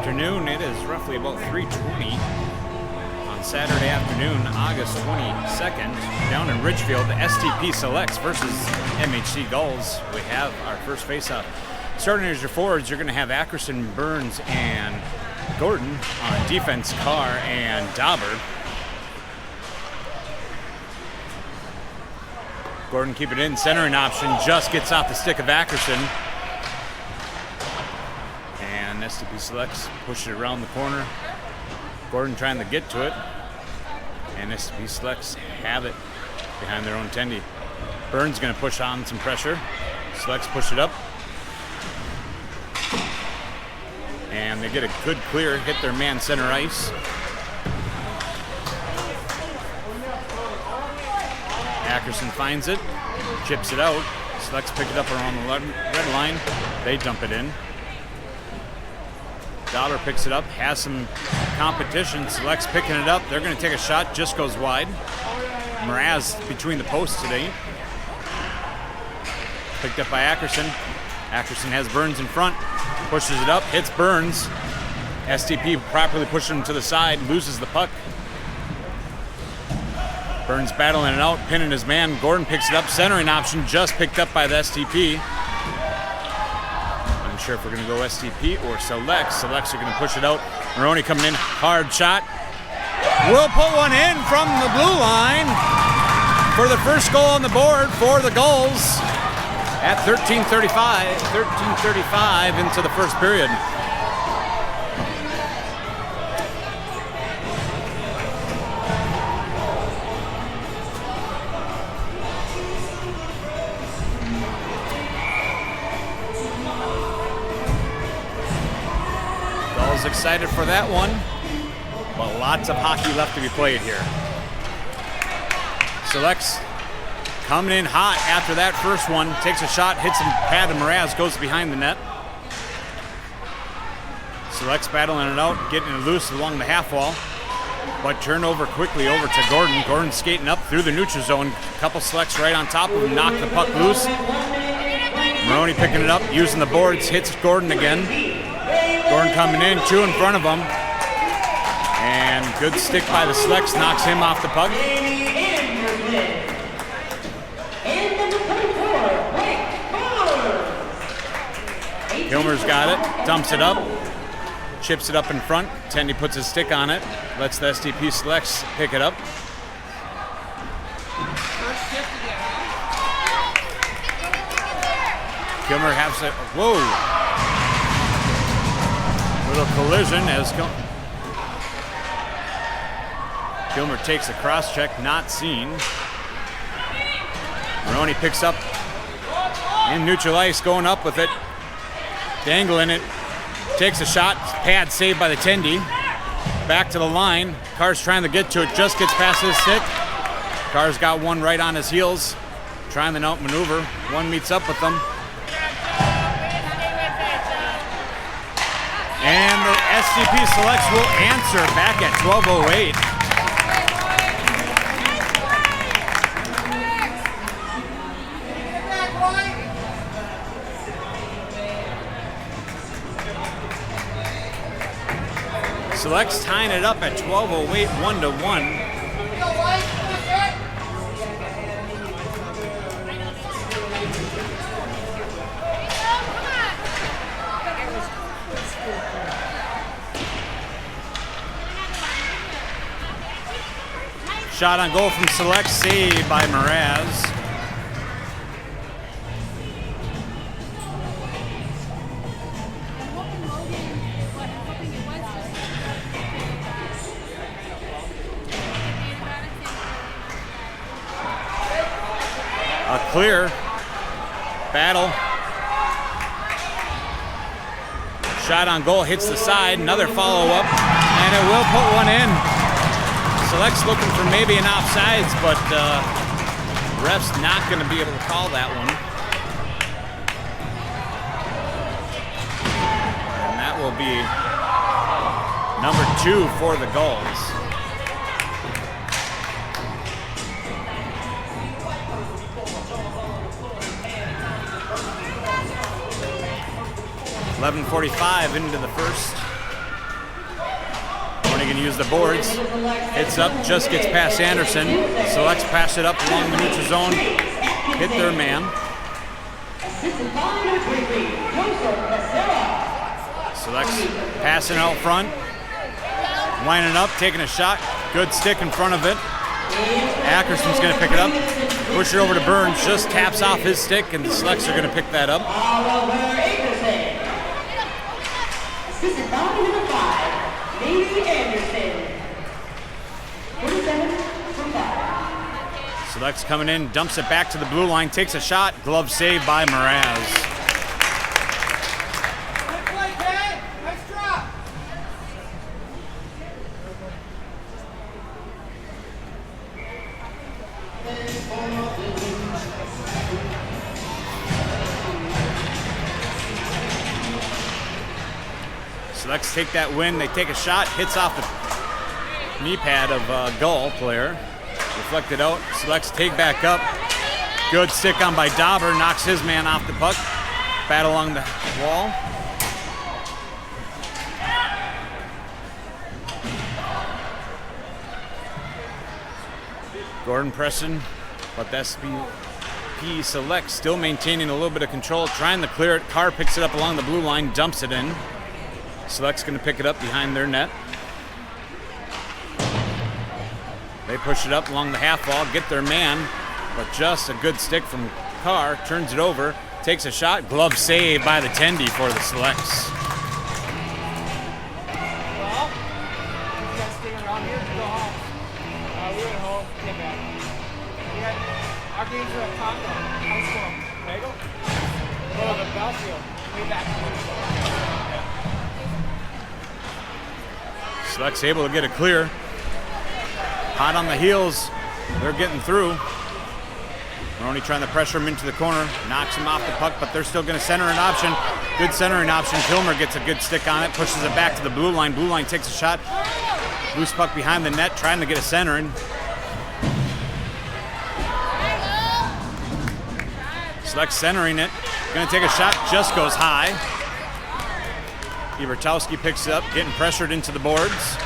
afternoon. It is roughly about 3:20 on Saturday afternoon, August 22nd, down in Ridgefield. SDP Selects versus MHC Gulls. We have our first face-off. Starting as your forwards, you're going to have Ackerson, Burns, and Gordon. On defense, Carr and Dauber. Gordon keep it in, centering option, just gets off the stick of Ackerson. And SDP Selects push it around the corner. Gordon trying to get to it. And SDP Selects have it behind their own tendy. Burns going to push on some pressure. Selects push it up. And they get a good clear, hit their man center ice. Ackerson finds it, chips it out. Selects pick it up around the red line. They dump it in. Dauber picks it up, has some competition. Selects picking it up. They're going to take a shot, just goes wide. Mraz between the posts today. Picked up by Ackerson. Ackerson has Burns in front, pushes it up, hits Burns. SDP properly pushes him to the side, loses the puck. Burns battling it out, pinning his man. Gordon picks it up, centering option, just picked up by the SDP. Unsure if we're going to go SDP or Selects. Selects are going to push it out. Maroney coming in, hard shot. Will put one in from the blue line for the first goal on the board for the Gulls at 13:35 into the first period. Gulls excited for that one, but lots of hockey left to be played here. Selects coming in hot after that first one, takes a shot, hits him, pad to Mraz, goes behind the net. Selects battling it out, getting it loose along the half wall, but turnover quickly over to Gordon. Gordon skating up through the neutral zone. Couple Selects right on top of him, knock the puck loose. Maroney picking it up, using the boards, hits Gordon again. Gordon coming in, two in front of him. And good stick by the Selects, knocks him off the puck. Kilmer's got it, dumps it up, chips it up in front. Tendy puts his stick on it, lets the SDP Selects pick it up. Kilmer has it, whoa! Little collision as Kilmer takes a cross check, not seen. Maroney picks up in neutral ice, going up with it. Dangling it, takes a shot, pad saved by the Tendy. Back to the line, Carr's trying to get to it, just gets past his stick. Carr's got one right on his heels, trying to outmaneuver. One meets up with them. And the SDP Selects will answer back at 12:08. Selects tying it up at 12:08, 1-1. Shot on goal from Select, saved by Mraz. A clear battle. Shot on goal, hits the side, another follow-up, and it will put one in. Select's looking for maybe an offsides, but ref's not going to be able to call that one. And that will be number 2 for the Gulls. 11:45 into the first. Finally going to use the boards. Hits up, just gets past Anderson. Selects pass it up along the neutral zone. Hit their man. Selects passing out front. Lining up, taking a shot. Good stick in front of it. Ackerson's going to pick it up. Push it over to Burns. Just taps off his stick, and the Selects are going to pick that up. Assistant foul number 5, Navy Anderson. 47 from 5. Selects coming in, dumps it back to the blue line, takes a shot. Glove save by Mraz. Good play, Kay. Nice drop. Selects take that win. They take a shot, hits off the knee pad of Gull player. Reflected out. Selects take back up. Good stick on by Dauber. Knocks his man off the puck. Bat along the wall. Gordon pressing, but the SDP Select still maintaining a little bit of control. Trying to clear it. Carr picks it up along the blue line. Dumps it in. Select's going to pick it up behind their net. They push it up along the half wall, get their man, but just a good stick from Carr, turns it over, takes a shot, glove save by the Tendy for the Selects. Well, you guys staying around here to go home. We went home, came back. Our games are at Taco. High school. Bagel? Oh, the Belfield. Way back. Select's able to get a clear. Hot on the heels. They're getting through. Maroney trying to pressure him into the corner. Knocks him off the puck, but they're still going to center an option. Good centering option. Kilmer gets a good stick on it. Pushes it back to the blue line. Blue line takes a shot. Loose puck behind the net. Trying to get a centering. Select centering it. Going to take a shot. Just goes high. Ibertowski picks it up. Getting pressured into the boards.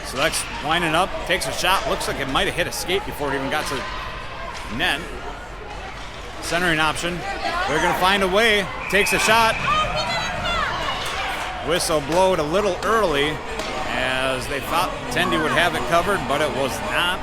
Select's winding up, takes a shot. Looks like it might have hit a skate before it even got to the net. Centering option. They're going to find a way. Takes a shot. Whistle blowed a little early as they thought Tendy would have it covered, but it was not.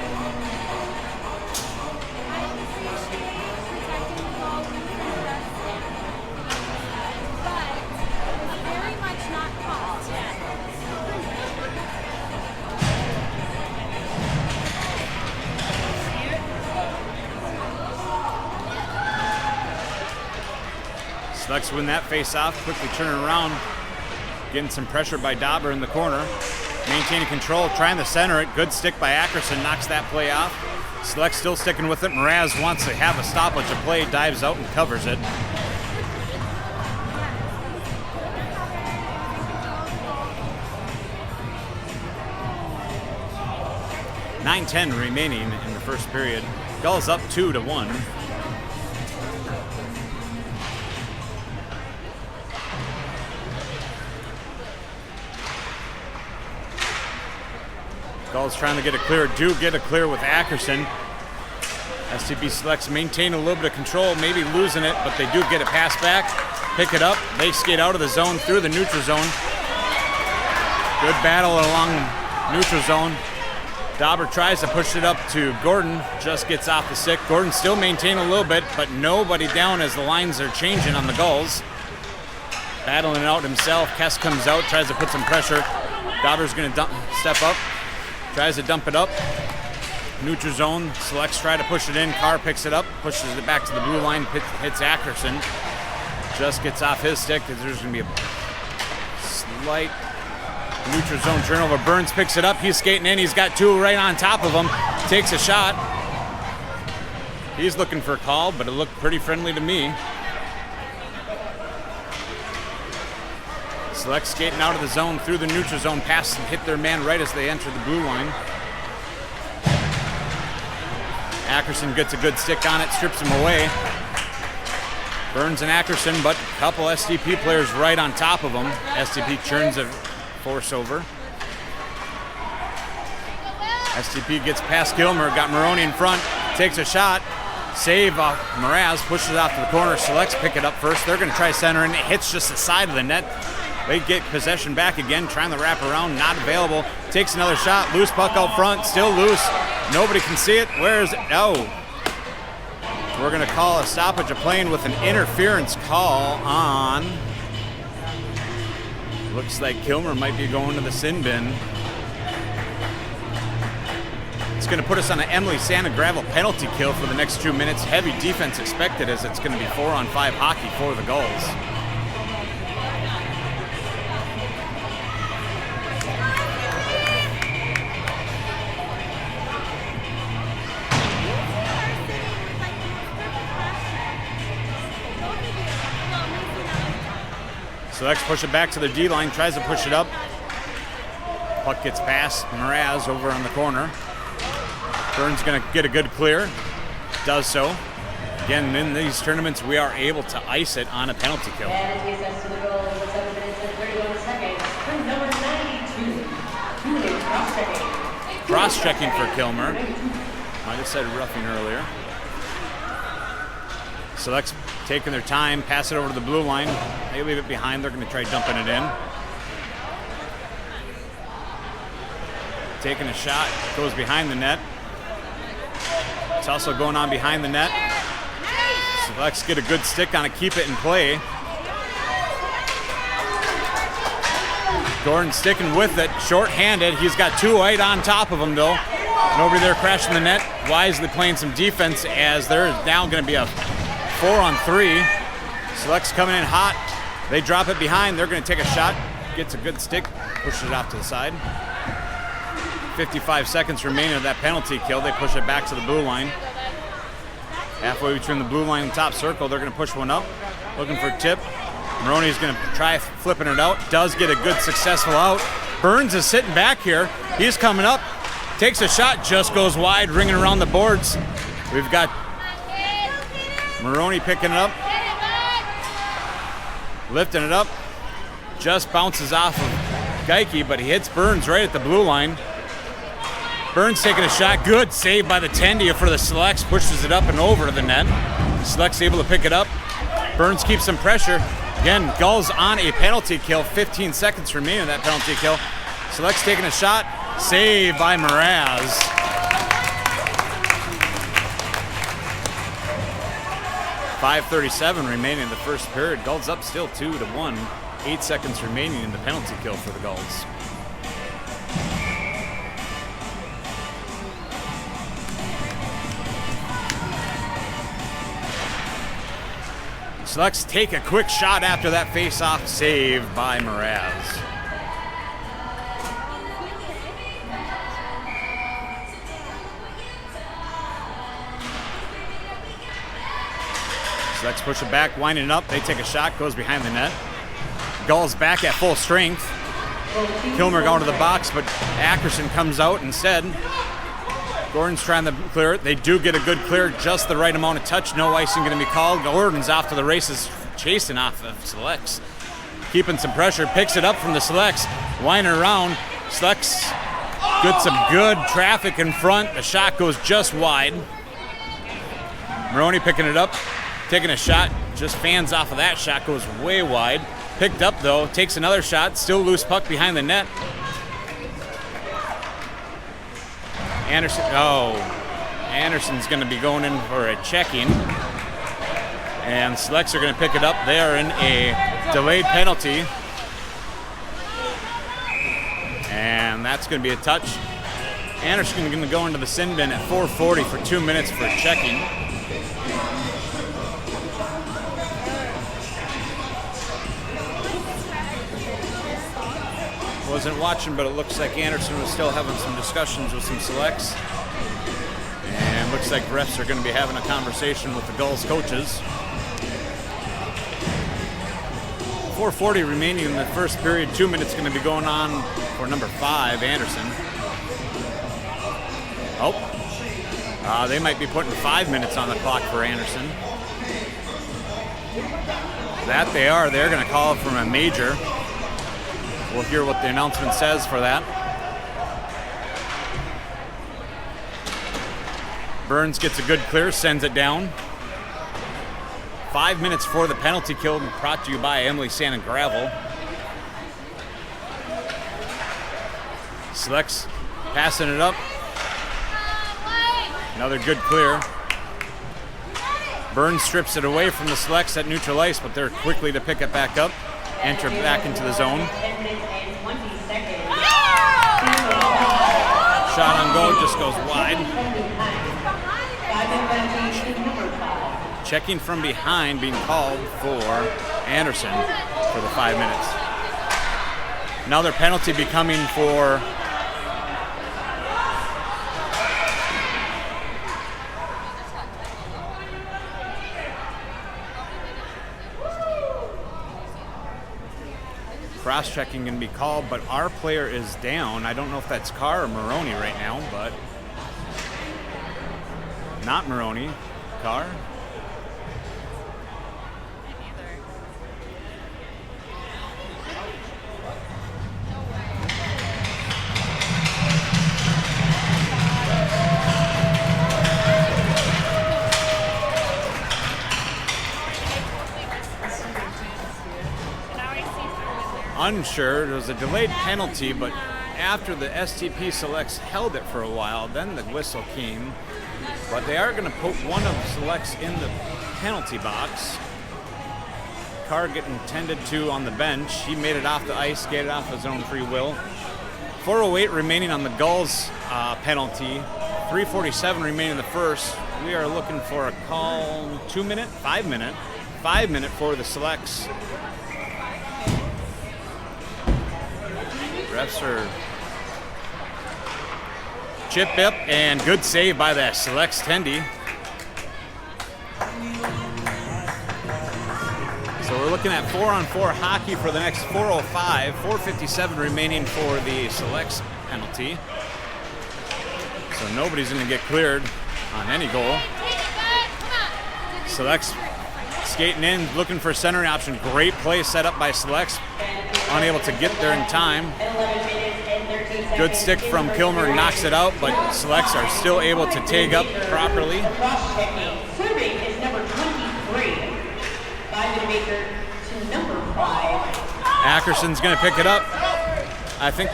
Selects win that face-off, quickly turning around, getting some pressure by Dauber in the corner, maintaining control, trying to center it. Good stick by Ackerson, knocks that play off. Select still sticking with it. Mraz wants to have a stoppage of play, dives out and covers it. .9:10 remaining in the first period. Gull's up 2-1. Gull's trying to get a clear. Do get a clear with Ackerson. SDP Selects maintain a little bit of control, maybe losing it, but they do get a pass back. Pick it up. They skate out of the zone through the neutral zone. Good battle along neutral zone. Dauber tries to push it up to Gordon. Just gets off the stick. Gordon still maintain a little bit, but nobody down as the lines are changing on the Gulls. Battling it out himself. Kess comes out, tries to put some pressure. Dauber's going to step up. Tries to dump it up. Neutral zone. Selects try to push it in. Carr picks it up. Pushes it back to the blue line. Hits Ackerson. Just gets off his stick. There's going to be a slight neutral zone turnover. Burns picks it up. He's skating in. He's got two right on top of him. Takes a shot. He's looking for a call, but it looked pretty friendly to me. Select skating out of the zone through the neutral zone, pass and hit their man right as they enter the blue line. Ackerson gets a good stick on it, strips him away. Burns and Ackerson, but a couple SDP players right on top of them. SDP churns a force over. SDP gets past Gilmer, got Maroney in front, takes a shot. Save off Mraz, pushes it out to the corner. Selects pick it up first. They're going to try center, and it hits just the side of the net. They get possession back again, trying to wrap around, not available. Takes another shot, loose puck out front, still loose. Nobody can see it. Where is it? Oh. We're going to call a stoppage of play with an interference call on. Looks like Kilmer might be going to the sin bin. It's going to put us on an Emily Santa Gravel penalty kill for the next 2 minutes. Heavy defense expected, as it's going to be 4-on-5 hockey for the Gulls. So let's push it back to the D line, tries to push it up. Puck gets past Mraz over on the corner. Burns going to get a good clear. Does so. Again, in these tournaments, we are able to ice it on a penalty kill. And he sets to the goal with 7 minutes and 31 seconds. For number 92, Julian cross-checking. Cross-checking for Kilmer. Might have said roughing earlier. Select's taking their time, pass it over to the blue line. They leave it behind. They're going to try dumping it in. Taking a shot, goes behind the net. It's also going on behind the net. Selects get a good stick on it, keep it in play. Gordon sticking with it, short-handed. He's got two right on top of him, though. Nobody there crashing the net. Wisely playing some defense, as there is now going to be a 4-on-3. Select's coming in hot. They drop it behind. They're going to take a shot. Gets a good stick, pushes it off to the side. 55 seconds remaining of that penalty kill. They push it back to the blue line. Halfway between the blue line and top circle, they're going to push one up. Looking for a tip. Maroney's going to try flipping it out. Does get a good successful out. Burns is sitting back here. He's coming up. Takes a shot, just goes wide, ringing around the boards. We've got Maroney picking it up. Lifting it up. Just bounces off of Geike, but he hits Burns right at the blue line. Burns taking a shot. Good save by the Tendia for the Selects. Pushes it up and over to the net. Selects able to pick it up. Burns keeps some pressure. Again, Gulls on a penalty kill. 15 seconds remaining of that penalty kill. Selects taking a shot. Save by Mraz. .537 remaining in the first period. Gulls up still 2-1. 8 seconds remaining in the penalty kill for the Gulls. Selects take a quick shot after that face-off, save by Mraz. Selects push it back, winding it up. They take a shot, goes behind the net. Gulls back at full strength. Kilmer going to the box, but Ackerson comes out instead. Gordon's trying to clear it. They do get a good clear, just the right amount of touch. No icing going to be called. Gordon's off to the races, chasing off of Selects. Keeping some pressure, picks it up from the Selects, winding around. Selects gets some good traffic in front. The shot goes just wide. Maroney picking it up, taking a shot, just fans off of that shot, goes way wide. Picked up though, takes another shot, still loose puck behind the net. Anderson's going to be going in for a check-in. And Selects are going to pick it up. They are in a delayed penalty. And that's going to be a touch. Anderson's going to go into the sin bin at 4:40 for 2 minutes for checking. Wasn't watching, but it looks like Anderson was still having some discussions with some Selects. And looks like refs are going to be having a conversation with the Gulls coaches. 4:40 remaining in the first period. 2 minutes going to be going on for number 5, Anderson. Oh, They might be putting 5 minutes on the clock for Anderson. That they are. They're going to call it from a major. We'll hear what the announcement says for that. Burns gets a good clear, sends it down. 5 minutes for the penalty kill, brought to you by Emily Sand and Gravel. Select's passing it up. Another good clear. Burns strips it away from the Selects at neutral ice, but they're quickly to pick it back up, enter back into the zone. Shot on goal just goes wide. Checking from behind, being called for Anderson for the 5 minutes. Another penalty becoming for cross-checking can be called, but our player is down. I don't know if that's Carr or Maroney right now, but not Maroney. Carr. Unsure. It was a delayed penalty, but after the SDP Selects held it for a while, then the whistle came. But they are going to put one of the Selects in the penalty box. Carr getting tended to on the bench. He made it off the ice, skated off his own free will. 4:08 remaining on the Gulls penalty. 3:47 remaining in the first. We are looking for a call. 2 minute, 5 minute. 5 minute for the Selects. Refs are chip up and good save by the Selects Tendy. So we're looking at 4-on-4 hockey for the next 4:05. 4:57 remaining for the Selects penalty. So nobody's going to get cleared on any goal. Selects skating in, looking for a centering option. Great play set up by Selects. Unable to get there in time. Good stick from Kilmer, knocks it out, but Selects are still able to take up properly. Serving is number 23. 5 Baker to number 5. Ackerson's going to pick it up. I think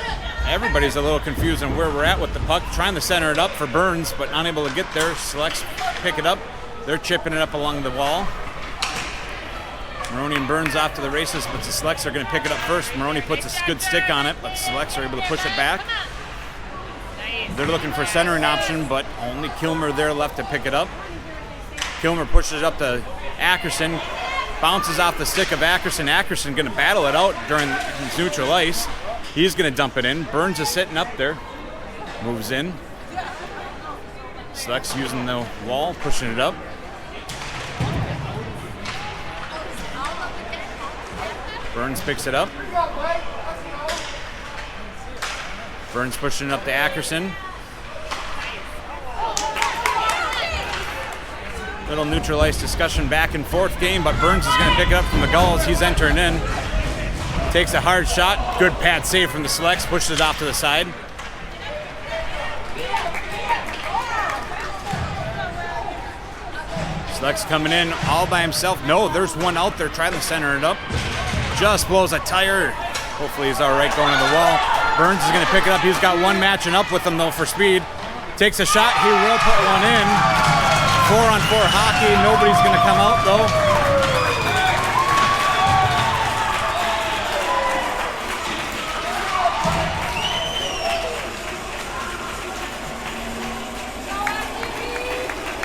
everybody's a little confused on where we're at with the puck. Trying to center it up for Burns, but unable to get there. Selects pick it up. They're chipping it up along the wall. Maroney and Burns off to the races, but the Selects are going to pick it up first. Maroney puts a good stick on it, but the Selects are able to push it back. They're looking for a centering option, but only Kilmer there left to pick it up. Kilmer pushes it up to Ackerson, bounces off the stick of Ackerson. Ackerson going to battle it out during his neutral ice. He's going to dump it in. Burns is sitting up there, moves in. Selects using the wall, pushing it up. Burns picks it up. Burns pushing it up to Ackerson. Little neutral ice discussion back and forth game, but Burns is going to pick it up from the Gulls. He's entering in. Takes a hard shot. Good pad save from the Selects. Pushes it off to the side. Selects coming in all by himself. No, there's one out there trying to center it up. Just blows a tire. Hopefully he's all right going to the wall. Burns is going to pick it up. He's got one matching up with him, though, for speed. Takes a shot. He will put one in. 4-on-4 hockey. Nobody's going to come out, though.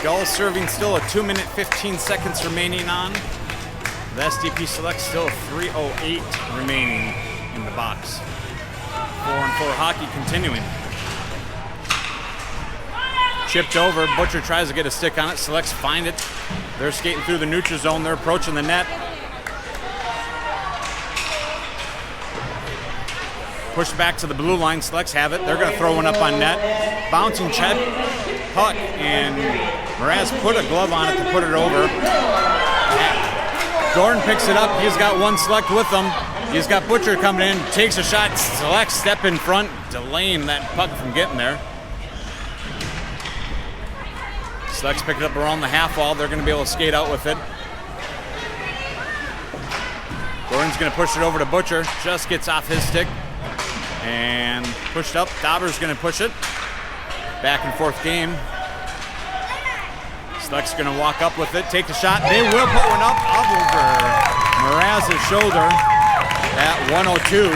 Gulls serving still a 2 minute 15 seconds remaining on. The SDP Select still 3:08 remaining in the box. 4-on-4 hockey continuing. Chipped over. Butcher tries to get a stick on it. Selects find it. They're skating through the neutral zone. They're approaching the net. Push back to the blue line. Selects have it. They're going to throw one up on net. Bouncing puck, and Mraz put a glove on it to put it over. Gordon picks it up. He's got one Select with him. He's got Butcher coming in, takes a shot. Select step in front, delaying that puck from getting there. Select's picked it up around the half wall. They're going to be able to skate out with it. Gordon's going to push it over to Butcher. Just gets off his stick. And pushed up. Dauber's going to push it. Back and forth game. Select's going to walk up with it, take the shot. They will put one up over Mraz's shoulder at 1:02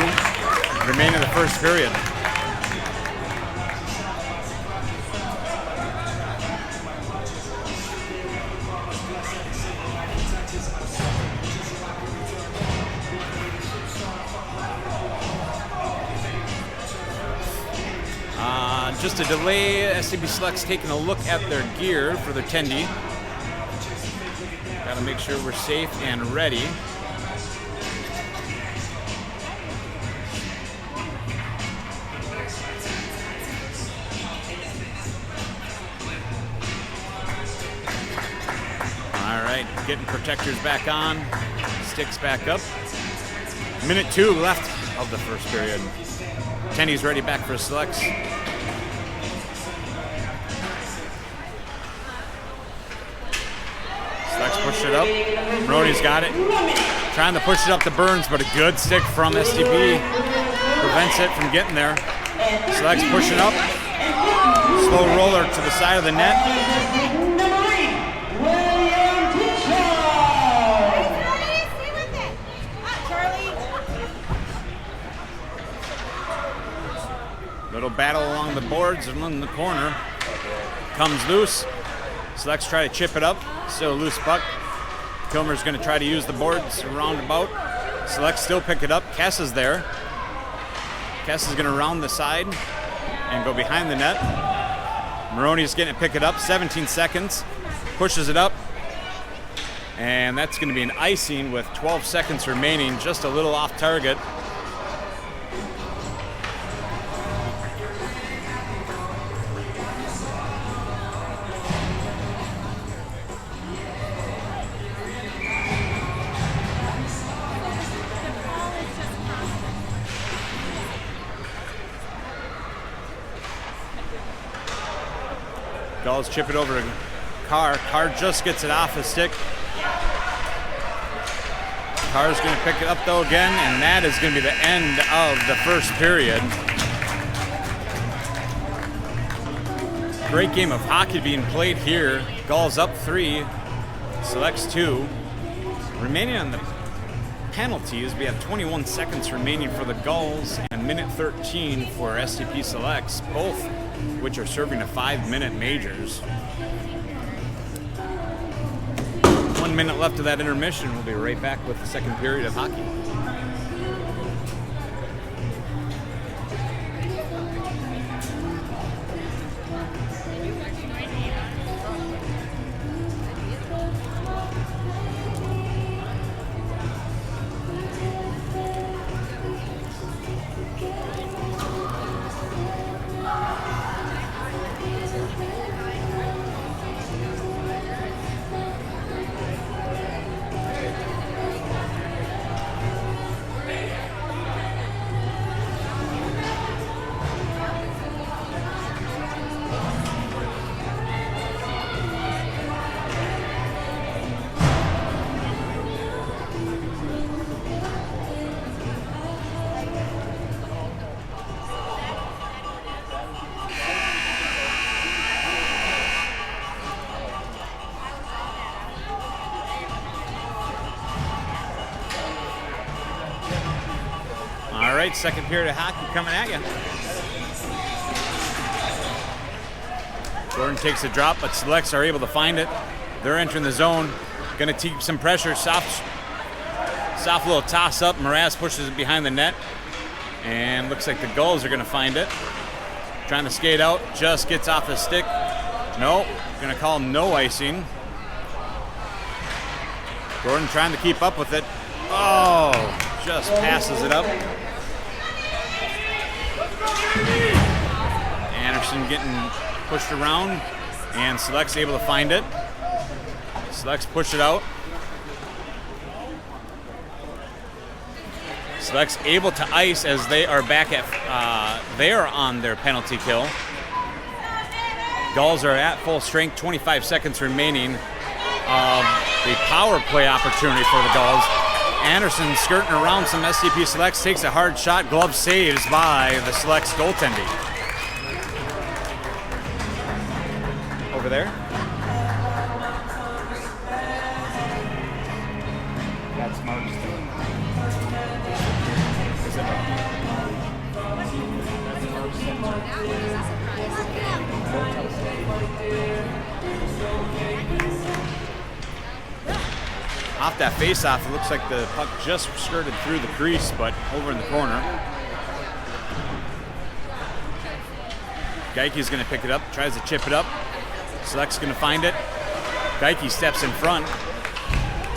remaining in the first period. Just a delay, SDP Select's taking a look at their gear for their tendy. Got to make sure we're safe and ready. All right, getting protectors back on, sticks back up. Minute 2 left of the first period. Tendy's ready back for Selects. Selects pushed it up. Maroney's got it. Trying to push it up to Burns, but a good stick from SDP prevents it from getting there. Selects pushing up. Slow roller to the side of the net. Little battle along the boards and in the corner. Comes loose. Selects try to chip it up. Still a loose puck. Kilmer's going to try to use the boards roundabout. Selects still pick it up. Kess is there. Kess is going to round the side and go behind the net. Maroney's going to pick it up. 17 seconds. Pushes it up. And that's going to be an icing with 12 seconds remaining. Just a little off target. Gulls chip it over to Carr. Carr just gets it off his stick. Carr's going to pick it up though again, and that is going to be the end of the first period. Great game of hockey being played here. Gulls up 3, Selects 2. Remaining on the penalties, we have 21 seconds remaining for the Gulls and minute 13 for SDP Selects, both which are serving a 5-minute majors. 1 minute left of that intermission. We'll be right back with the second period of hockey. All right, second period of hockey coming at you. Gordon takes a drop, but Selects are able to find it. They're entering the zone. Going to keep some pressure. Soft little toss up. Mraz pushes it behind the net. And looks like the Gulls are going to find it. Trying to skate out. Just gets off the stick. No. Going to call no icing. Gordon trying to keep up with it. Oh, just passes it up. Anderson getting pushed around. And Select's able to find it. Select's push it out. Select's able to ice as they are back at, they are on their penalty kill. Gulls are at full strength, 25 seconds remaining of the power play opportunity for the Gulls. Anderson skirting around some SDP Selects, takes a hard shot, glove saves by the Selects goaltending. Over there. That's Mark's thing. Is it? That's Mark's thing. Off that face-off, it looks like the puck just skirted through the crease, but over in the corner. Geiki's going to pick it up, tries to chip it up. Select's going to find it. Geiki steps in front.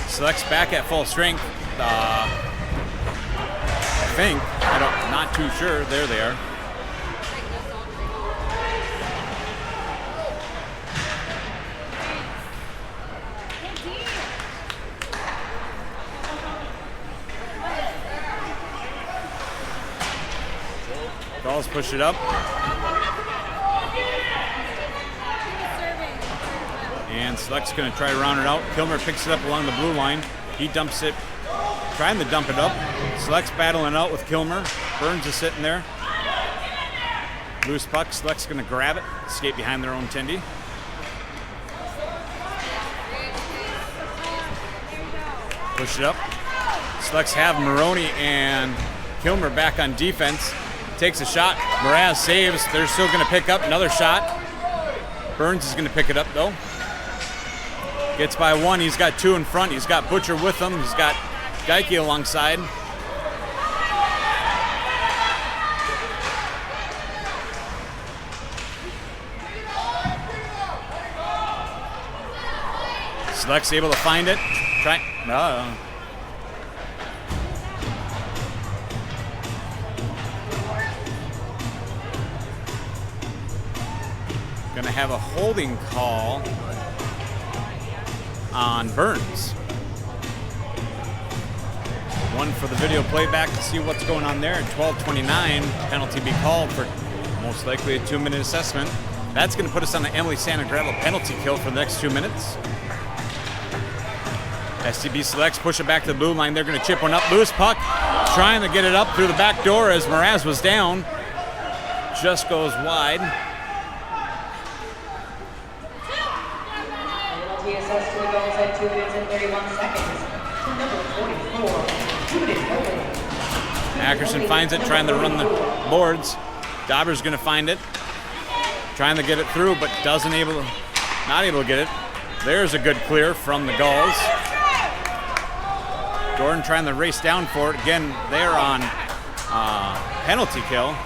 Select's back at full strength. I think. Not too sure. There they are. Gulls push it up. And Select's going to try to round it out. Kilmer picks it up along the blue line. He dumps it, trying to dump it up. Select's battling out with Kilmer. Burns is sitting there. Loose puck. Select's going to grab it, skate behind their own tendy. Push it up. Select's have Maroney and Kilmer back on defense. Takes a shot. Mraz saves. They're still going to pick up another shot. Burns is going to pick it up, though. Gets by one. He's got two in front. He's got Butcher with him. He's got Geiki alongside. Select's able to find it. Going to have a holding call on Burns. One for the video playback to see what's going on there. At 12:29, penalty be called for most likely a 2-minute assessment. That's going to put us on the Emily Santa Gravel penalty kill for the next 2 minutes. SDP Selects push it back to the blue line. They're going to chip one up. Loose puck, trying to get it up through the back door as Mraz was down. Just goes wide. Penalty assessed to the Gulls at 2 minutes and 31 seconds. Number 44, Judith Hogan. Ackerson finds it, trying to run the boards. Dauber's going to find it, trying to get it through, but not able to get it. There's a good clear from the Gulls. Gordon trying to race down for it. Again, they're on penalty kill.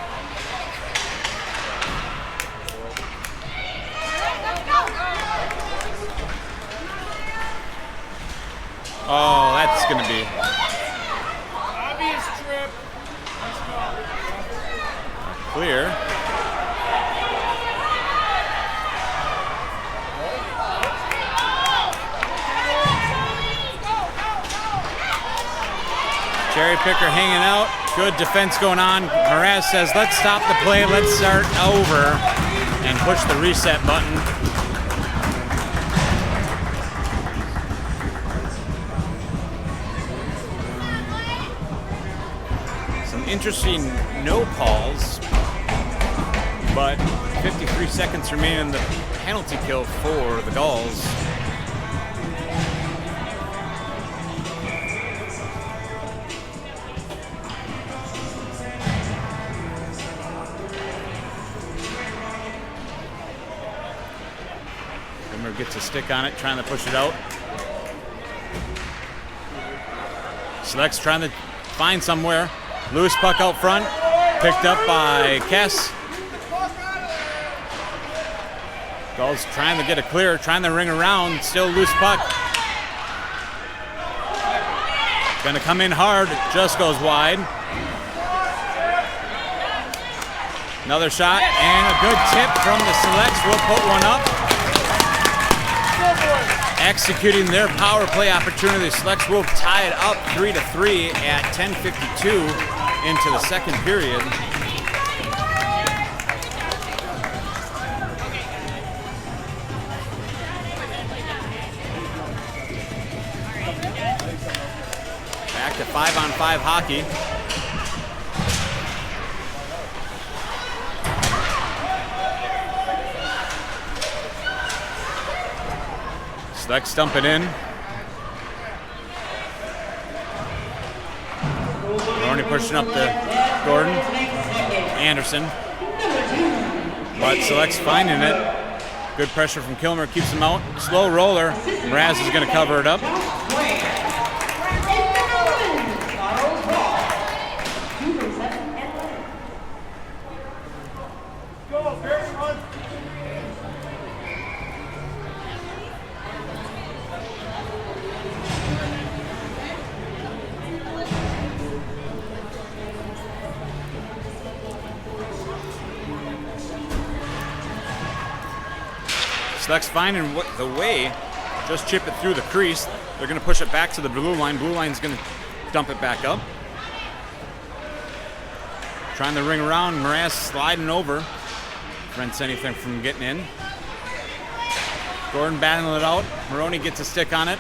Oh, that's going to be Obvious trip. Let's go. clear. Cherry picker hanging out. Good defense going on. Mraz says, let's stop the play. Let's start over. And push the reset button. Some interesting no calls. But 53 seconds remain in the penalty kill for the Gulls. Gets a stick on it, trying to push it out. Select's trying to find somewhere. Loose puck out front, picked up by Kess. Gulls trying to get a clear, trying to ring around, still loose puck. Gonna come in hard, just goes wide. Another shot, and a good tip from the Selects will put one up. executing their power play opportunity. Selects will tie it up 3-3 at 10:52 into the second period. Back to 5-on-5 hockey. Select stump it in. Maroney pushing up to Gordon. Anderson. But Select's finding it. Good pressure from Kilmer, keeps him out. Slow roller. Mraz is going to cover it up. Select's finding the way. Just chip it through the crease. They're going to push it back to the blue line. Blue line's going to dump it back up. Trying to ring around. Mraz sliding over. Prevents anything from getting in. Gordon battling it out. Maroney gets a stick on it.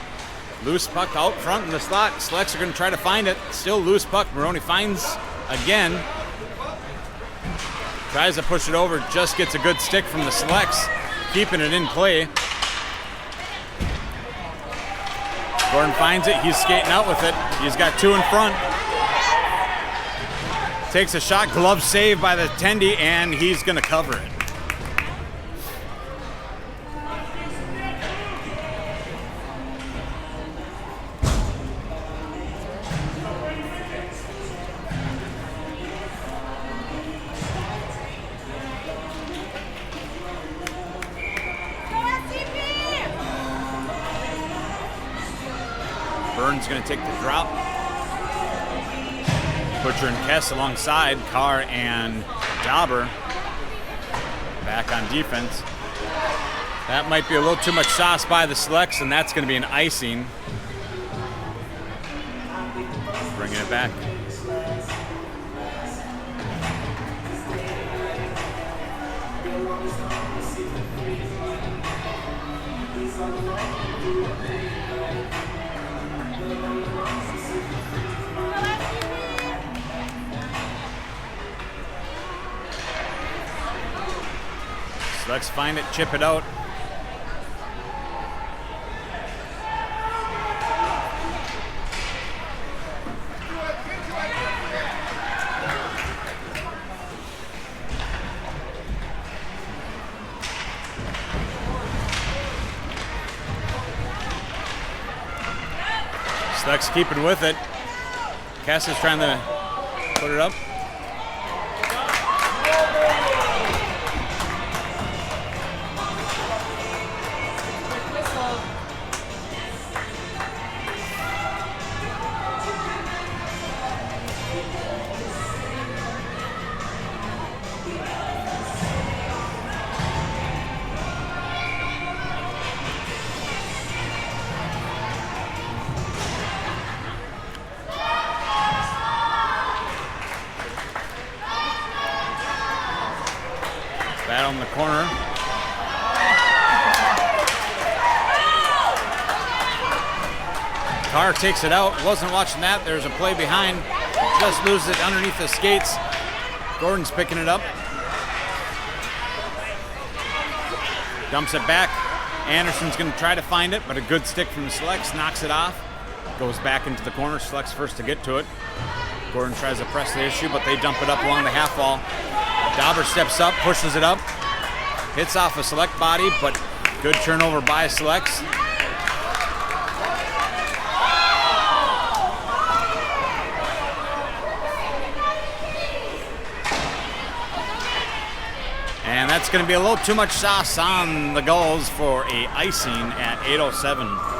Loose puck out front in the slot. Selects are going to try to find it. Still loose puck. Maroney finds again. Tries to push it over. Just gets a good stick from the Selects. Keeping it in play. Gordon finds it. He's skating out with it. He's got two in front. Takes a shot. Glove save by the Tendy, and he's going to cover it. Burns going to take the drop. Butcher and Kess alongside. Carr and Dauber back on defense. That might be a little too much sauce by the Selects, and that's going to be an icing. Bringing it back. Let's find it, chip it out. Select's keeping with it. Cass is trying to put it up. Battle in the corner. Carr takes it out. Wasn't watching that. There's a play behind. Just loses it underneath the skates. Gordon's picking it up. Dumps it back. Anderson's going to try to find it, but a good stick from the Selects knocks it off. Goes back into the corner. Selects first to get to it. Gordon tries to press the issue, but they dump it up along the half wall. Dauber steps up, pushes it up, hits off a Select body, but good turnover by Selects. And that's going to be a little too much sauce on the goals for a icing at 8:07.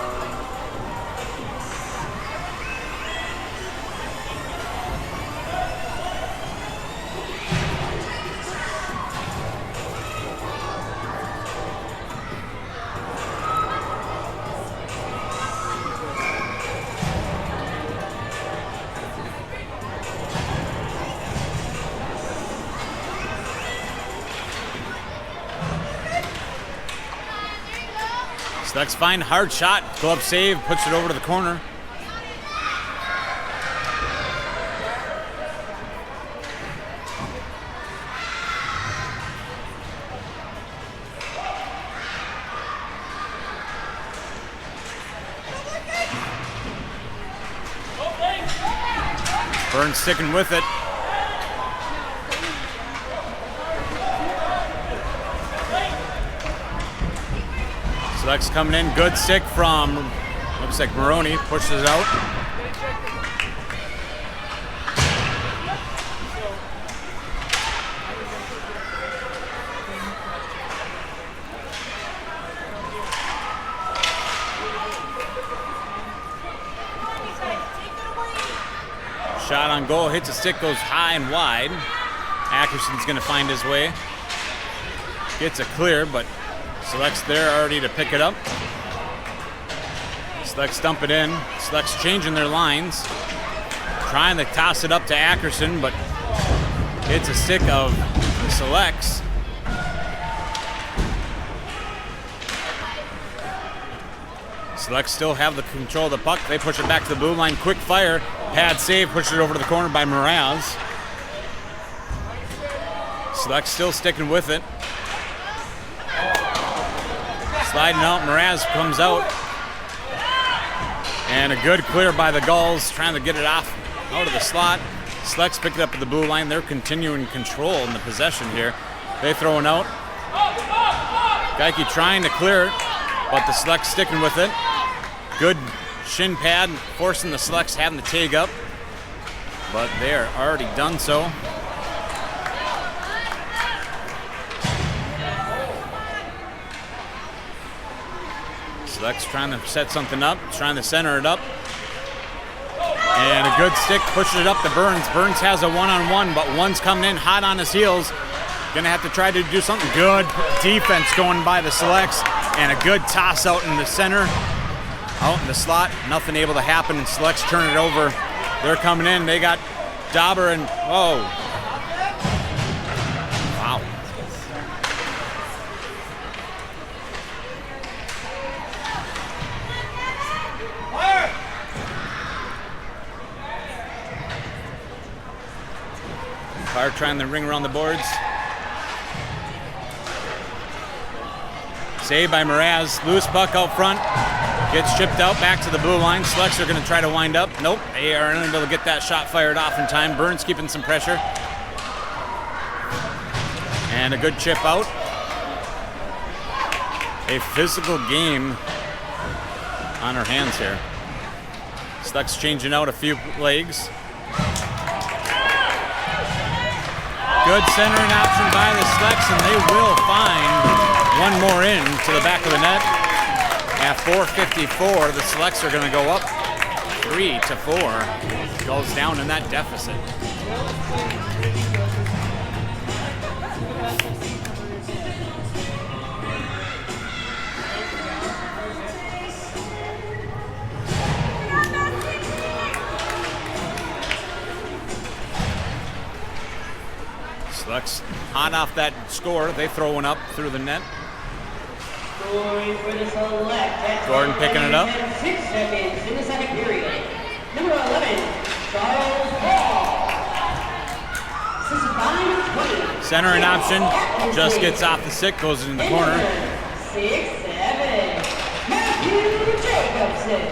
Select's fine, hard shot, glove save, puts it over to the corner. Burns sticking with it. Select's coming in, good stick from, looks like Maroney, pushes it out. Shot on goal, hits a stick, goes high and wide. Ackerson's gonna find his way. Gets it clear, but Select's there already to pick it up. Select's dump it in. Select's changing their lines. Trying to toss it up to Ackerson, but it's a stick of the Selects. Selects still have the control of the puck. They push it back to the blue line. Quick fire. Pad save. Push it over to the corner by Mraz. Selects still sticking with it. Sliding out. Mraz comes out. And a good clear by the Gulls. Trying to get it off out of the slot. Selects pick it up at the blue line. They're continuing control in the possession here. They throwing out. Geike trying to clear it, but the Selects sticking with it. Good shin pad, forcing the Selects having to tag up, but they are already done so. Selects trying to set something up, trying to center it up. And a good stick pushes it up to Burns. Burns has a one-on-one, but one's coming in hot on his heels. Gonna have to try to do something. Good defense going by the Selects, and a good toss out in the center. Out in the slot, nothing able to happen, and Selects turn it over. They're coming in, they got Dauber and, whoa. Wow. Fire trying to ring around the boards. Saved by Mraz, loose puck out front. Gets chipped out back to the blue line. Selects are going to try to wind up. Nope, they are unable to get that shot fired off in time. Burns keeping some pressure. And a good chip out. A physical game on our hands here. Selects changing out a few legs. Good centering option by the Selects, and they will find one more in to the back of the net. At 4:54, the Selects are going to go up 3-4. Goes down in that deficit. Selects hot off that score. They throw one up through the net. Gordon picking it up. 6 seconds in the second period. Number 11, Charles Hall. This is 5-20. Centering option, just gets off the stick, goes in the corner. 6-7, Matthew Jacobson.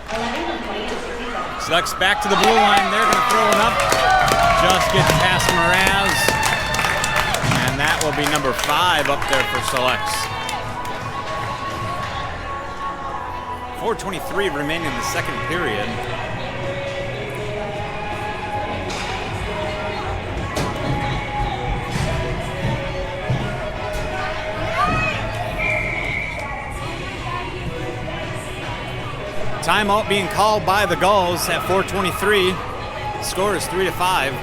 11-20. Selects back to the blue line. They're going to throw it up. Just gets past Mraz. And that will be number 5 up there for Selects. 4:23 remaining in the second period. Timeout being called by the Gulls at 4:23. The score is 3-5.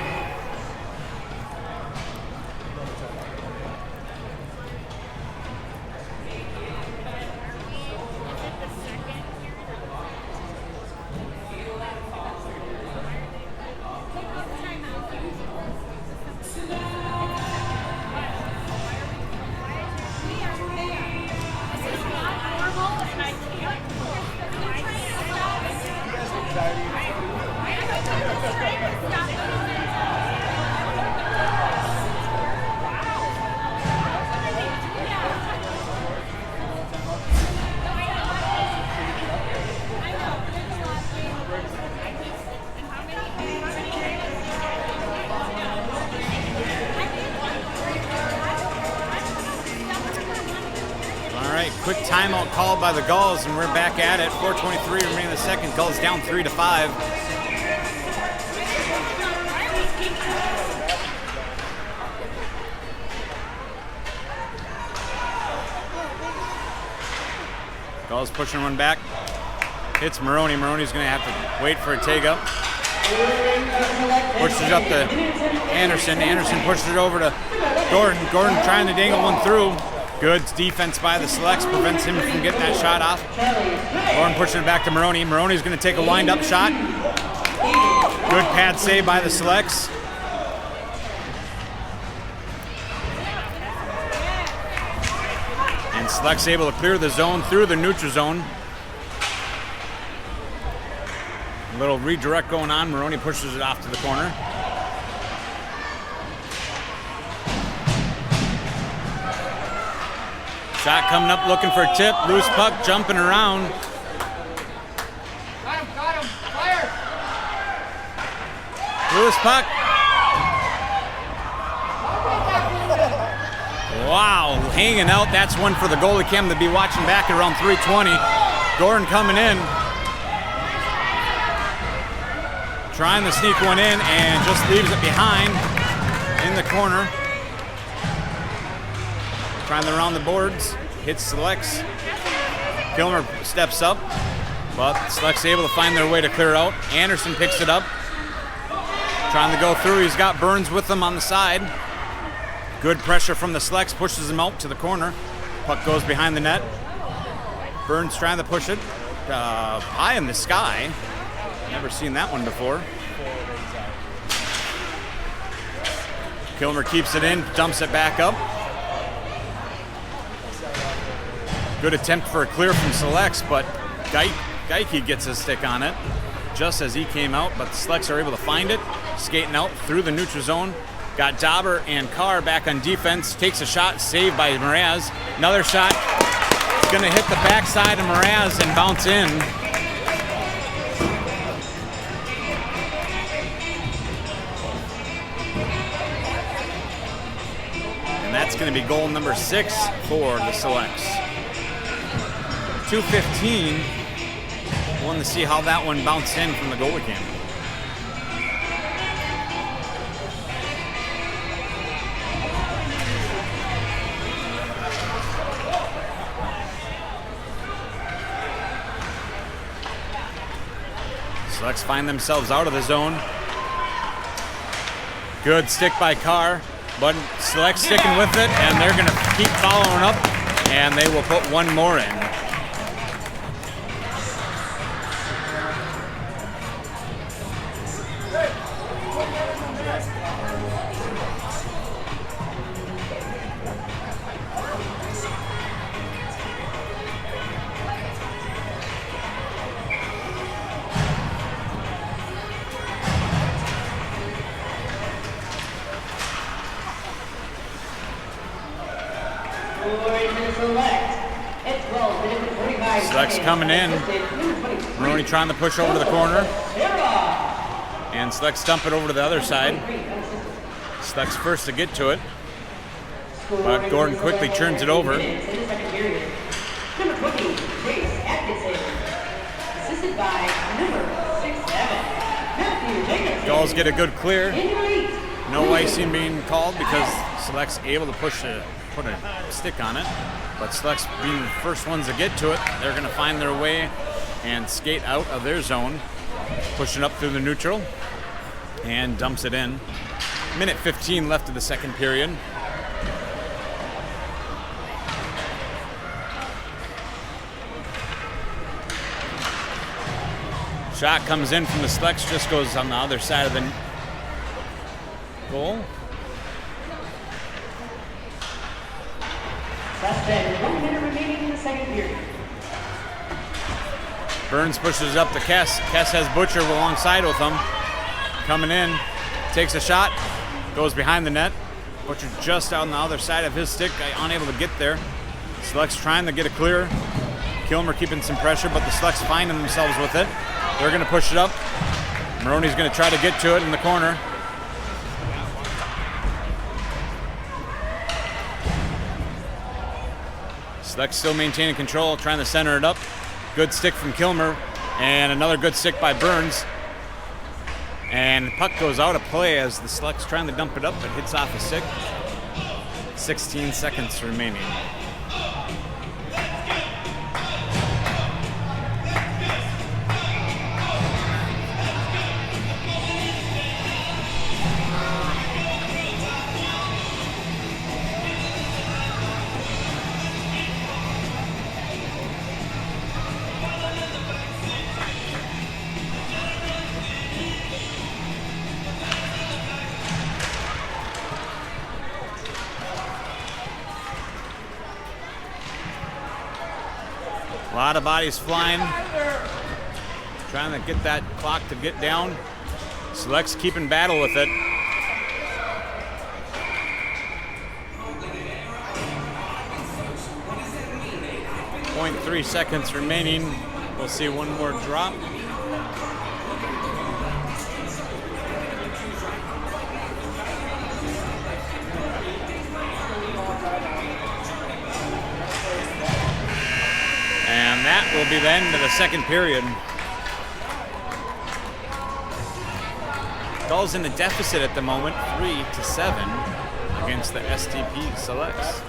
quick timeout called by the Gulls, and we're back at it. 4:23 remaining in the second. Gulls down 3-5. Gulls pushing one back. Hits Maroney. Maroney's going to have to wait for a take up. Pushes it up to Anderson. Anderson pushes it over to Gordon. Gordon trying to dangle one through. Good defense by the Selects. Prevents him from getting that shot off. Gordon pushing it back to Maroney. Maroney's going to take a wind-up shot. Good pad save by the Selects. And Selects able to clear the zone through the neutral zone. A little redirect going on. Maroney pushes it off to the corner. Shot coming up, looking for a tip. Loose puck, jumping around. Got him, fire! Loose puck. Wow, hanging out. That's one for the goalie cam to be watching back at around 3:20. Gordon coming in. Trying to sneak one in and just leaves it behind in the corner. Trying to round the boards. Hits Selects. Kilmer steps up, but Selects able to find their way to clear out. Anderson picks it up. Trying to go through. He's got Burns with him on the side. Good pressure from the Selects. Pushes him out to the corner. Puck goes behind the net. Burns trying to push it high in the sky. Never seen that one before. Kilmer keeps it in, dumps it back up. Good attempt for a clear from Selects, but Geike gets a stick on it just as he came out, but the Selects are able to find it. Skating out through the neutral zone. Got Dauber and Carr back on defense. Takes a shot, saved by Mraz. Another shot. Gonna hit the backside of Mraz and bounce in. That's going to be goal number 6 for the Selects. 2:15. Wanted to see how that one bounced in from the goalie cam. Selects find themselves out of the zone. Good stick by Carr. But Select sticking with it, and they're going to keep following up, and they will put one more in. Select's coming in. Maroney trying to push over to the corner. And Select's dump it over to the other side. Select's first to get to it. But Gordon quickly turns it over. Gulls get a good clear. No icing being called because Select's able to put a stick on it. But Select's being the first ones to get to it. They're going to find their way and skate out of their zone. Pushing up through the neutral and dumps it in. Minute 15 left of the second period. Shot comes in from the Selects, just goes on the other side of the goal. Less than 1 minute remaining in the second period. Burns pushes up to Kess. Kess has Butcher alongside with him. Coming in, takes a shot, goes behind the net. Butcher just out on the other side of his stick, unable to get there. Select's trying to get a clear. Kilmer keeping some pressure, but the Select's finding themselves with it. They're going to push it up. Maroney's going to try to get to it in the corner. Select still maintaining control, trying to center it up. Good stick from Kilmer, and another good stick by Burns. And the puck goes out of play as the Select's trying to dump it up, but hits off a stick. 16 seconds remaining. A lot of bodies flying. Trying to get that clock to get down. Select's keeping battle with it. .3 seconds remaining. We'll see one more drop. And that will be the end of the second period. Gulls in the deficit at the moment, 3-7 against the SDP Selects.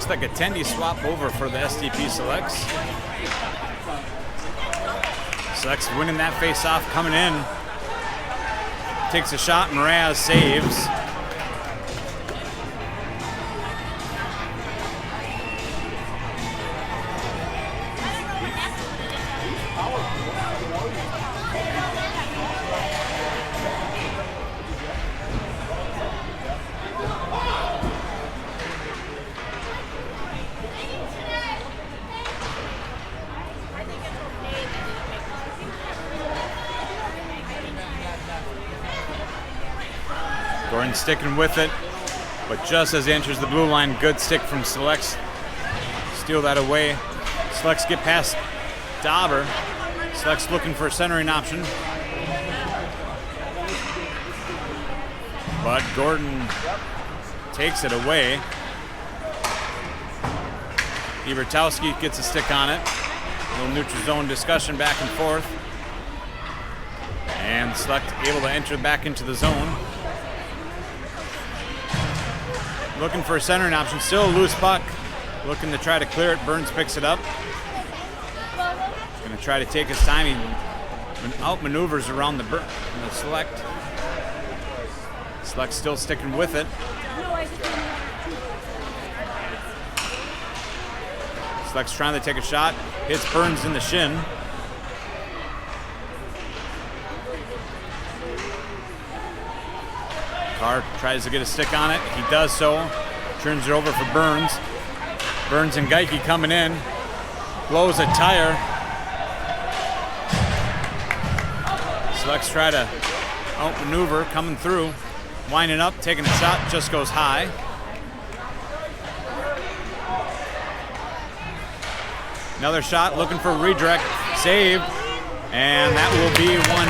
Like a tendy swap over for the SDP Selects. Selects winning that face-off, coming in. Takes a shot, Mraz saves. Gordon sticking with it, but just as he enters the blue line, good stick from Selects. Steal that away. Selects get past Dauber. Selects looking for a centering option. But Gordon takes it away. Ebertowski gets a stick on it. A little neutral zone discussion back and forth. And Select able to enter back into the zone. Looking for a centering option, still a loose puck. Looking to try to clear it, Burns picks it up. Gonna try to take his time, he outmaneuvers around the Select. Select still sticking with it. Select's trying to take a shot, hits Burns in the shin. Carr tries to get a stick on it. He does so. Turns it over for Burns. Burns and Geike coming in. Blows a tire. Selects try to outmaneuver, coming through. Winding up, taking a shot, just goes high. Another shot, looking for a redirect. Saved. And that will be one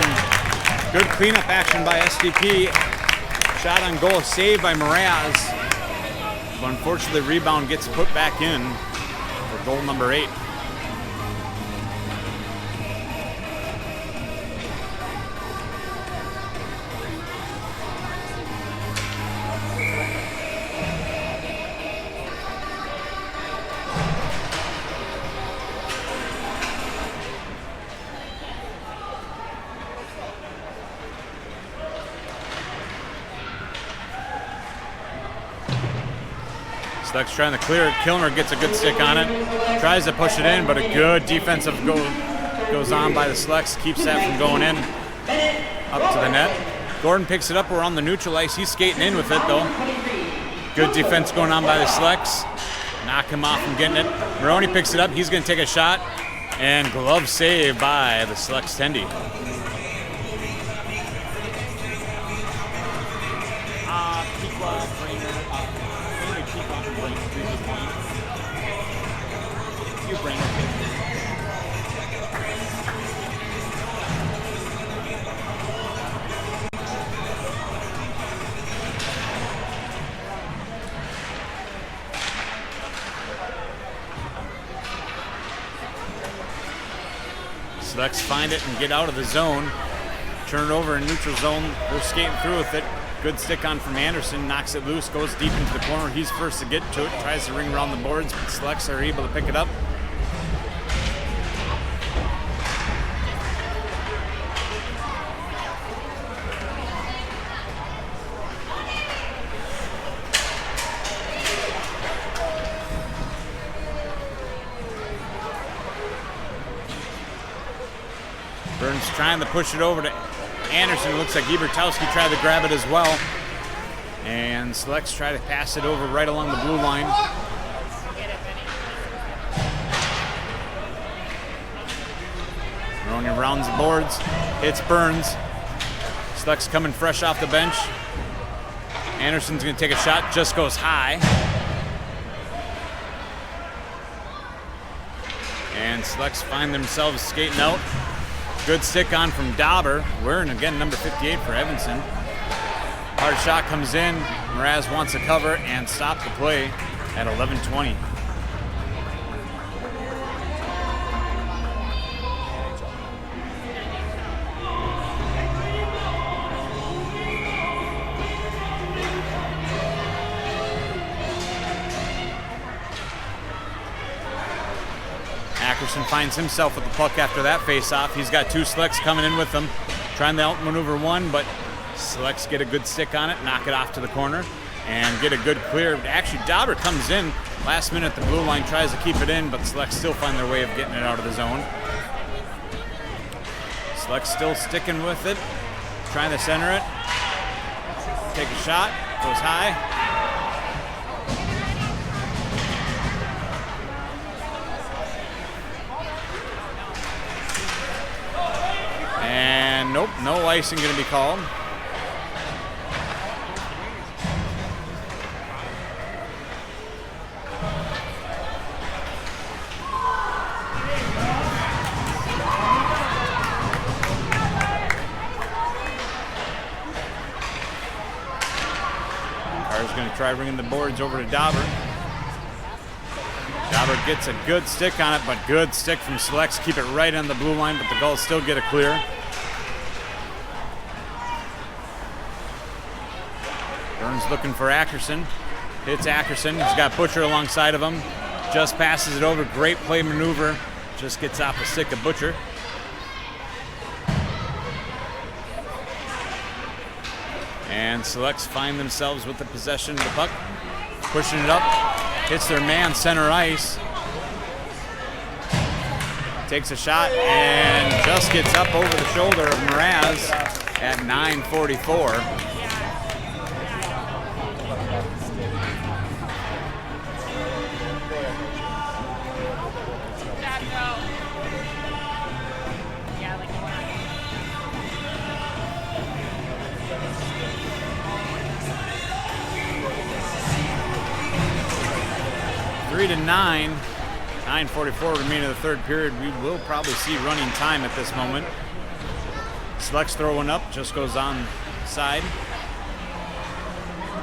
Good cleanup action by SDP. Shot on goal, saved by Mraz. But unfortunately, the rebound gets put back in for goal number 8. Select's trying to clear it. Kilmer gets a good stick on it. Tries to push it in, but a good defensive goal goes on by the Selects. Keeps that from going in. Up to the net. Gordon picks it up. We're on the neutral ice. He's skating in with it, though. Good defense going on by the Selects. Knock him off from getting it. Maroney picks it up. He's going to take a shot. And glove save by the Selects Tendy. Selects find it and get out of the zone. Turn it over in neutral zone. They're skating through with it. Good stick on from Anderson. Knocks it loose. Goes deep into the corner. He's first to get to it. Tries to ring around the boards, but Selects are able to pick it up. Burns trying to push it over to Anderson. It looks like Ebertowski tried to grab it as well. And Selects try to pass it over right along the blue line. Maroney rounds the boards, hits Burns. Selects coming fresh off the bench. Anderson's going to take a shot, just goes high. And Selects find themselves skating out. Good stick on from Dauber. Wearing again number 58 for Evanston. Hard shot comes in. Mraz wants to cover and stop the play at 11:20. Ackerson finds himself with the puck after that face-off. He's got 2 Selects coming in with him, trying to outmaneuver one, but Selects get a good stick on it, knock it off to the corner, and get a good clear. Actually, Dauber comes in last minute. The blue line tries to keep it in, but Selects still find their way of getting it out of the zone. Selects still sticking with it, trying to center it. Take a shot, goes high. And nope, no icing going to be called. Carter's going to try bringing the boards over to Dauber. Dauber gets a good stick on it, but good stick from Selects. Keep it right on the blue line, but the Gulls still get a clear. Burns looking for Ackerson. Hits Ackerson. He's got Butcher alongside of him. Just passes it over. Great play maneuver. Just gets off the stick of Butcher. And Selects find themselves with the possession of the puck. Pushing it up. Hits their man center ice. Takes a shot and just gets up over the shoulder of Mraz at 9:44. To 9:44 remaining of the third period. We will probably see running time at this moment. Select's throwing up, just goes on side.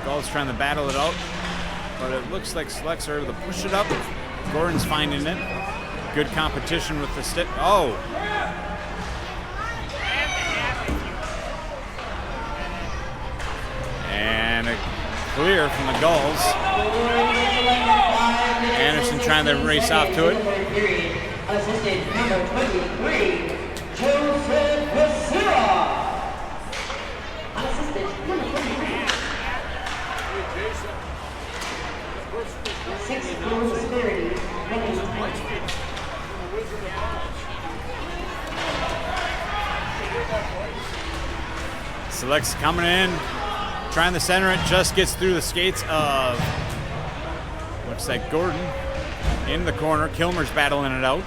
Gall's trying to battle it out, but it looks like Select's are able to push it up. Gordon's finding it. Good competition with the stick. Oh! And a clear from the Gulls. Anderson trying to race off to it. Assistant number 23, Joseph Becerra. Assistant number 23. 6 goals severity. Select's coming in, trying to center it, just gets through the skates of, looks like Gordon in the corner. Kilmer's battling it out.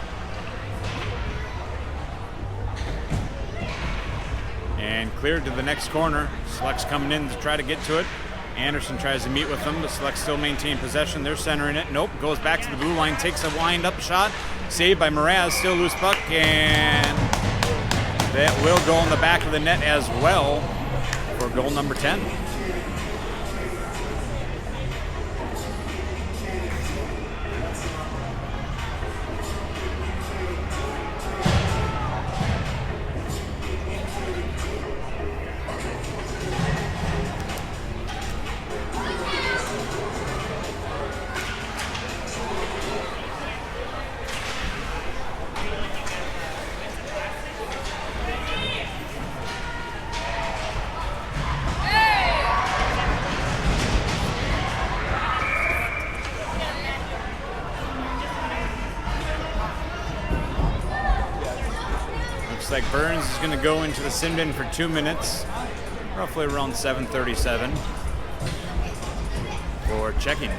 And cleared to the next corner. Select's coming in to try to get to it. Anderson tries to meet with them, but Select still maintain possession. They're centering it. Nope, goes back to the blue line, takes a wind-up shot. Saved by Mraz, still loose puck, and that will go in the back of the net as well for goal number 10. Looks like Burns is going to go into the sin bin for 2 minutes, roughly around 7:37 for checking.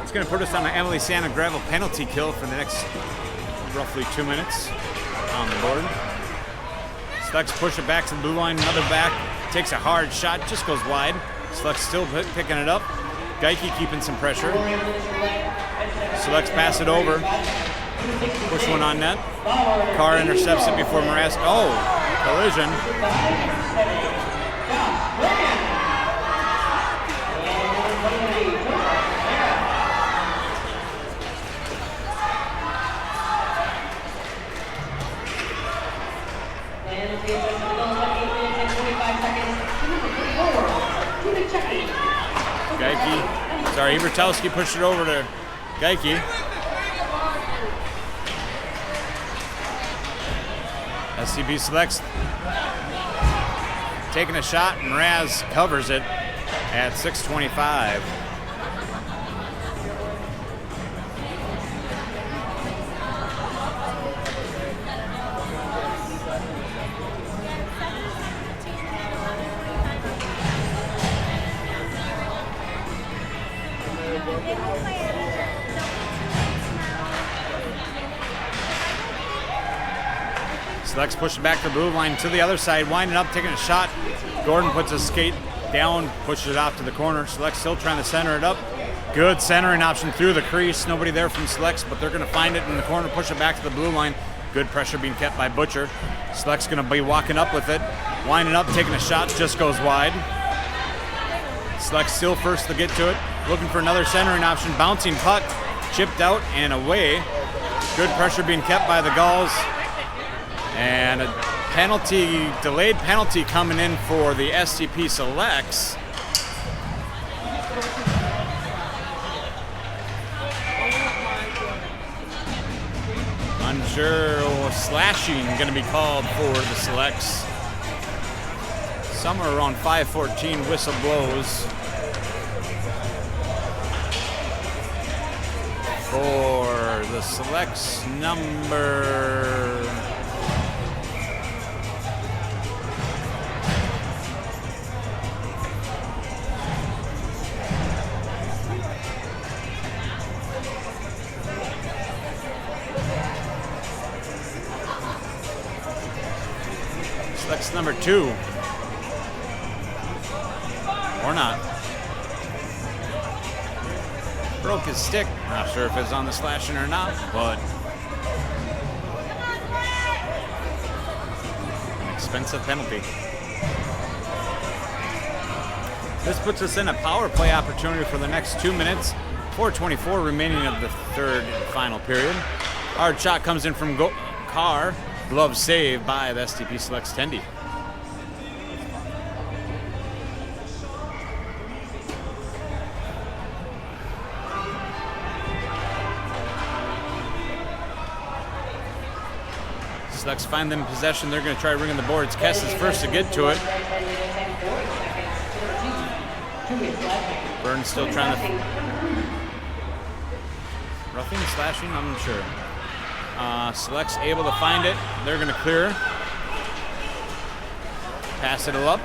It's going to put us on an Emily Santa gravel penalty kill for the next roughly 2 minutes on the board. Slucks push it back to the blue line, another back, takes a hard shot, just goes wide. Slucks still picking it up. Geike keeping some pressure. Slucks pass it over. Push one on net. Carr intercepts it before Mraz. Oh, collision. Geike, sorry, Ibertowski pushed it over to Geike. SDP Selects taking a shot, and Mraz covers it at 6:25. Selects pushing back the blue line to the other side, winding up, taking a shot. Gordon puts his skate down, pushes it off to the corner. Selects still trying to center it up. Good centering option through the crease. Nobody there from Selects, but they're going to find it in the corner, push it back to the blue line. Good pressure being kept by Butcher. Selects going to be walking up with it, winding up, taking a shot, just goes wide. Selects still first to get to it, looking for another centering option. Bouncing puck, chipped out and away. Good pressure being kept by the Gulls. And a penalty, delayed penalty coming in for the SDP Selects. Unsure, slashing going to be called for the Selects. Somewhere around 5:14 whistle blows for the Selects number... Selects number 2. Or not. Broke his stick. Not sure if it's on the slashing or not, but an expensive penalty. This puts us in a power play opportunity for the next 2 minutes. 4:24 remaining of the third and final period. Hard shot comes in from Carr. Glove save by the SDP Select Tendy. Selects find them in possession. They're going to try ringing the boards. Kess is first to get to it. Burns still trying to... Roughing, slashing, I'm not sure. Select's able to find it. They're going to clear. Pass it up.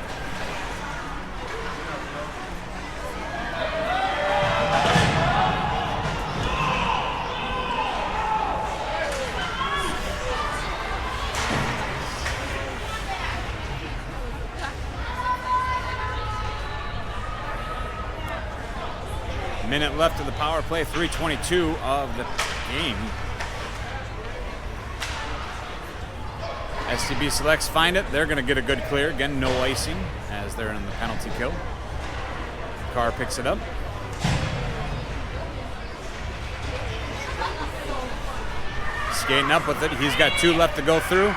Minute left of the power play, 3:22 of the game. STB Selects find it. They're going to get a good clear. Again, no icing as they're in the penalty kill. Carr picks it up. Skating up with it. He's got 2 left to go through.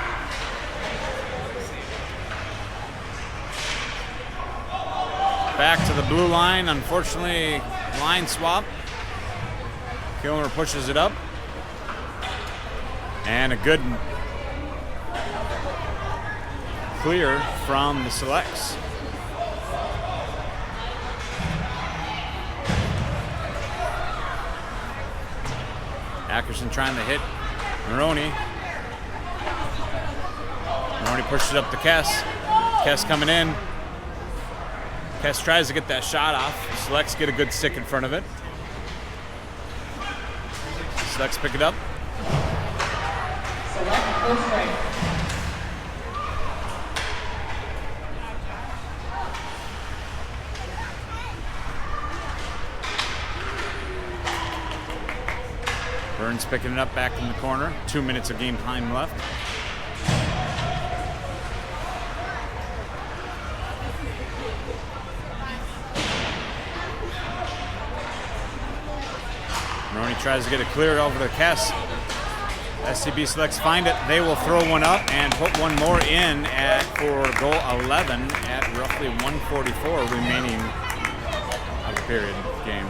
Back to the blue line. Unfortunately, line swap. Kilmer pushes it up. And a good clear from the Selects. Ackerson trying to hit Maroney. Maroney pushes it up to Kess. Kess coming in. Kess tries to get that shot off. Selects get a good stick in front of it. Selects pick it up. Select full strike. Burns picking it up back in the corner. 2 minutes of game time left. Maroney tries to get it cleared over to Kess. SCB Selects find it. They will throw one up and put one more in for goal 11 at roughly 1:44 remaining of the period game.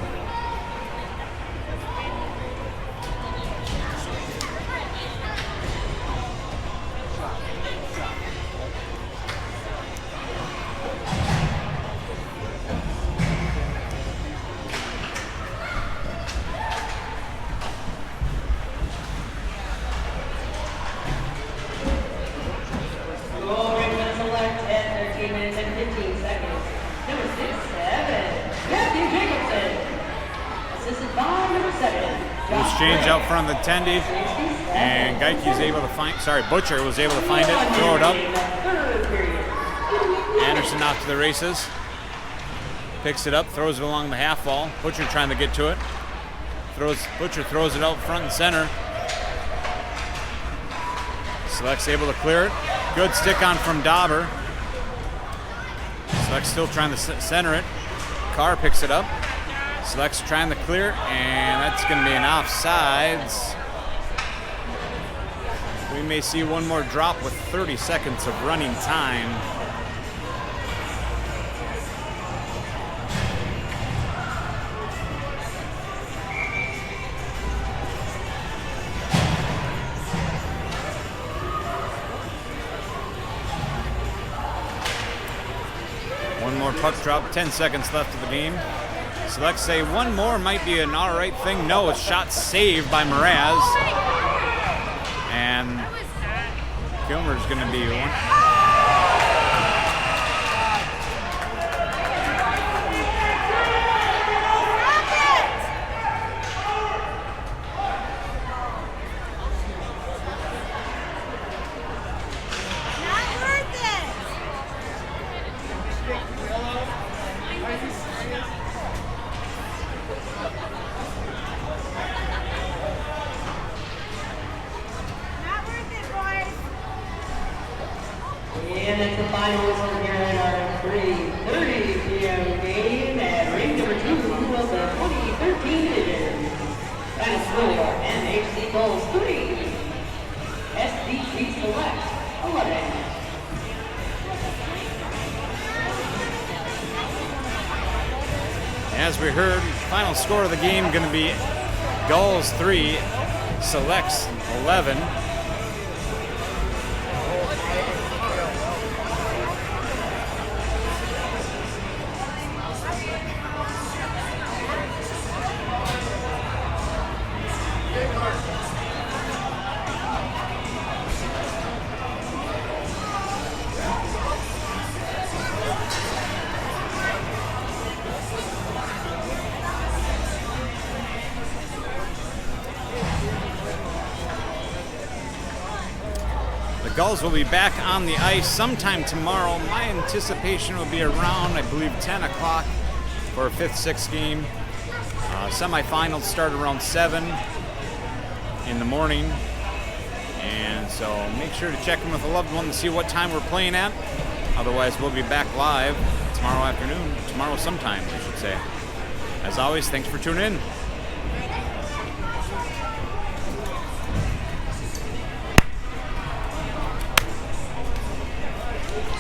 Exchange out front of the Tendy, and Geiki's able to find, Butcher was able to find it, throw it up. Anderson off to the races. Picks it up, throws it along the half wall. Butcher trying to get to it. Butcher throws it out front and center. Select's able to clear it. Good stick on from Dauber. Select's still trying to center it. Carr picks it up. Select's trying to clear, and that's going to be an offsides. We may see one more drop with 30 seconds of running time. One more puck drop, 10 seconds left of the game. Selects say one more might be an all right thing. No, a shot saved by Mraz. And Kilmer's going to be one. And it's the final whistle here at our 3:30 p.m. game at ring number 2 of the 2013 division. Final score, NHC goals 3, SDP Select 11. As we heard, final score of the game going to be Gulls 3, Selects 11. The Gulls will be back on the ice sometime tomorrow. My anticipation will be around, I believe, 10 o'clock for a 5th-6th game. Semifinals start around 7 in the morning. And so make sure to check in with a loved one to see what time we're playing at. Otherwise, we'll be back live tomorrow afternoon. Tomorrow sometime, I should say. As always, thanks for tuning in.